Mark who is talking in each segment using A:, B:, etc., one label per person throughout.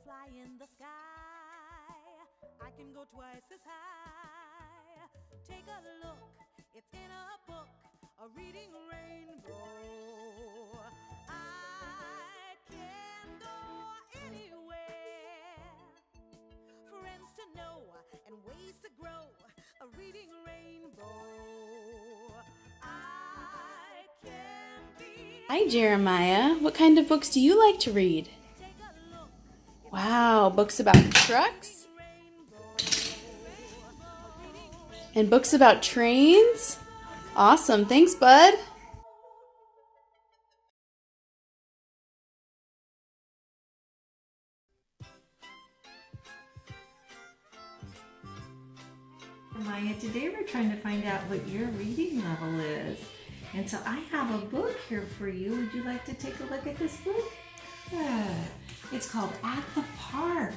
A: fly in the sky. I can go twice as high. Take a look, it's in a book, a reading rainbow. I can go anywhere. Friends to know and ways to grow, a reading rainbow. I can be.
B: Hi Jeremiah, what kind of books do you like to read? Wow, books about trucks? And books about trains? Awesome, thanks bud.
C: Maya, today we're trying to find out what your reading level is. And so I have a book here for you. Would you like to take a look at this book? Yeah. It's called At the Park.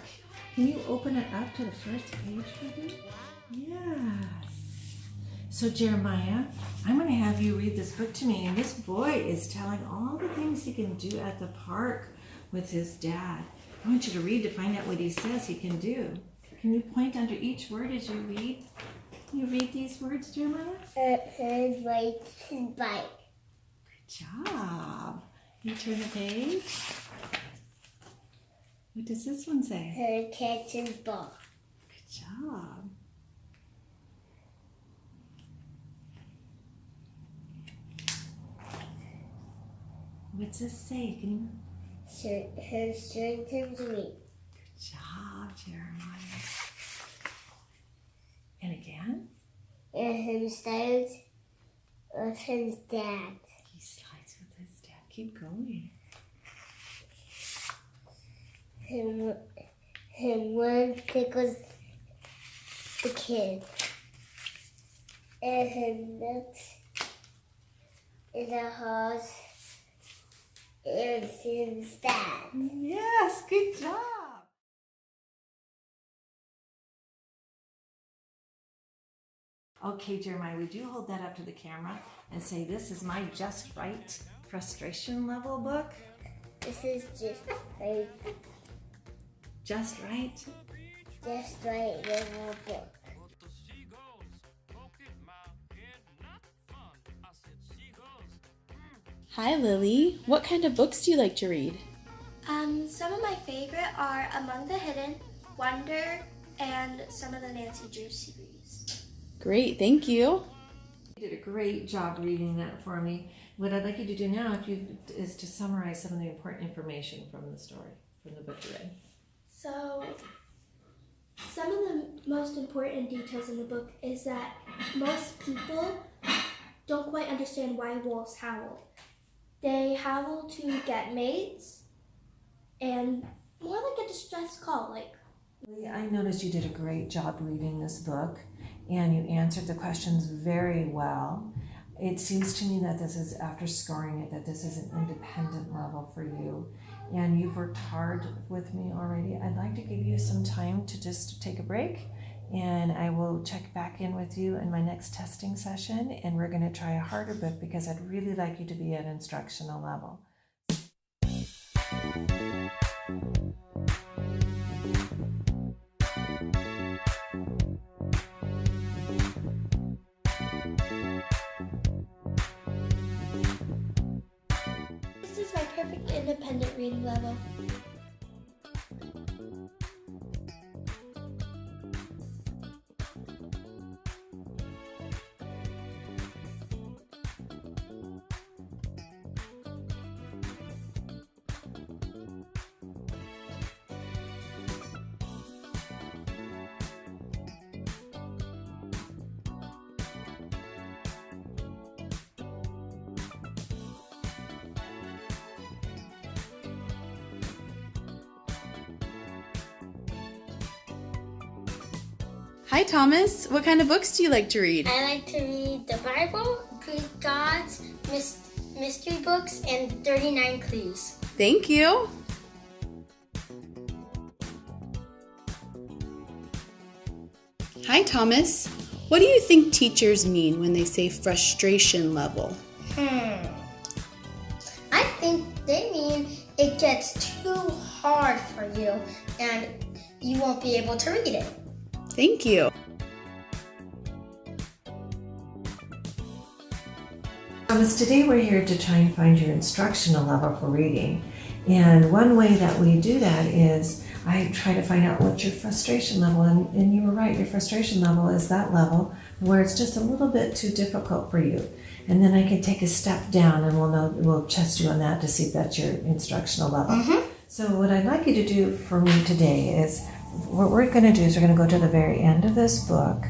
C: Can you open it up to the first page for me? Yes. So Jeremiah, I'm going to have you read this book to me. And this boy is telling all the things he can do at the park with his dad. I want you to read to find out what he says he can do. Can you point under each word as you read? Can you read these words, Jeremiah?
D: His right his bike.
C: Good job. You turn the page. What does this one say?
D: Her catch his ball.
C: Good job. What's this say? Can you...
D: Her strength and dream.
C: Good job, Jeremiah. And again?
D: And him slides with his dad.
C: He slides with his dad. Keep going.
D: Him one tickles the kid. And him next in the house and his dad.
C: Yes, good job. Okay, Jeremiah, would you hold that up to the camera and say, this is my just right frustration level book?
D: This is just right little book.
B: Hi Lily, what kind of books do you like to read?
E: Some of my favorite are Among the Hidden, Wonder, and some of the Nancy Drew series.
B: Great, thank you.
C: You did a great job reading that for me. What I'd like you to do now is to summarize some of the important information from the story, from the book you read.
E: So, some of the most important details in the book is that most people don't quite understand why wolves howl. They howl to get mates and more like a distress call.
C: I noticed you did a great job reading this book and you answered the questions very well. It seems to me that this is, after scoring it, that this is an independent level for you. And you've worked hard with me already. I'd like to give you some time to just take a break, and I will check back in with you in my next testing session, and we're going to try a harder book because I'd really like you to be at instructional level.
E: This is my perfect independent reading level.
B: Hi Thomas, what kind of books do you like to read?
D: I like to read the Bible, Greek gods, mystery books, and 39 Clues.
B: Thank you. Hi Thomas, what do you think teachers mean when they say frustration level?
D: I think they mean it gets too hard for you and you won't be able to read it.
B: Thank you.
C: Thomas, today we're here to try and find your instructional level for reading. And one way that we do that is I try to find out what's your frustration level. And you were right, your frustration level is that level where it's just a little bit too difficult for you. And then I can take a step down and we'll test you on that to see if that's your instructional level.
D: Mm-hmm.
C: So what I'd like you to do for me today is, what we're going to do is we're going to go to the very end of this book,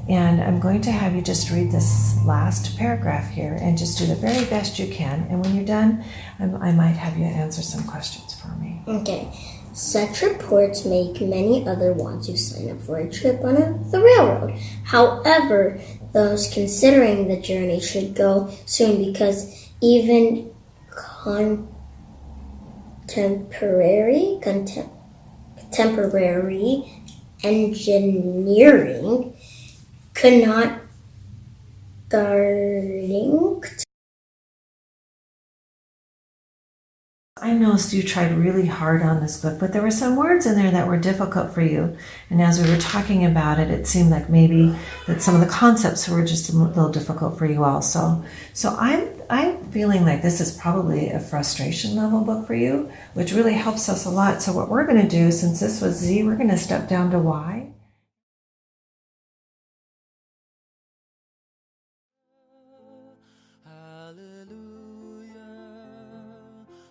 C: and I'm going to have you just read this last paragraph here and just do the very best you can. And when you're done, I might have you answer some questions for me.
D: Okay. Such reports make many other want to sign up for a trip on the railroad. However, those considering the journey should go soon, because even contemporary engineering could not guarding.
C: I noticed you tried really hard on this book, but there were some words in there that were difficult for you. And as we were talking about it, it seemed like maybe that some of the concepts were just a little difficult for you also. So I'm feeling like this is probably a frustration level book for you, which really helps us a lot. So what we're going to do, since this was Z, we're going to step down to Y.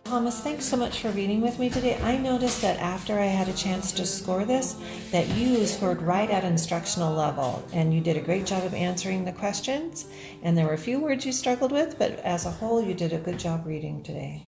C: Thomas, thanks so much for reading with me today. I noticed that after I had a chance to score this, that you scored right at instructional level, and you did a great job of answering the questions, and there were a few words you struggled with, but as a whole, you did a good job reading today.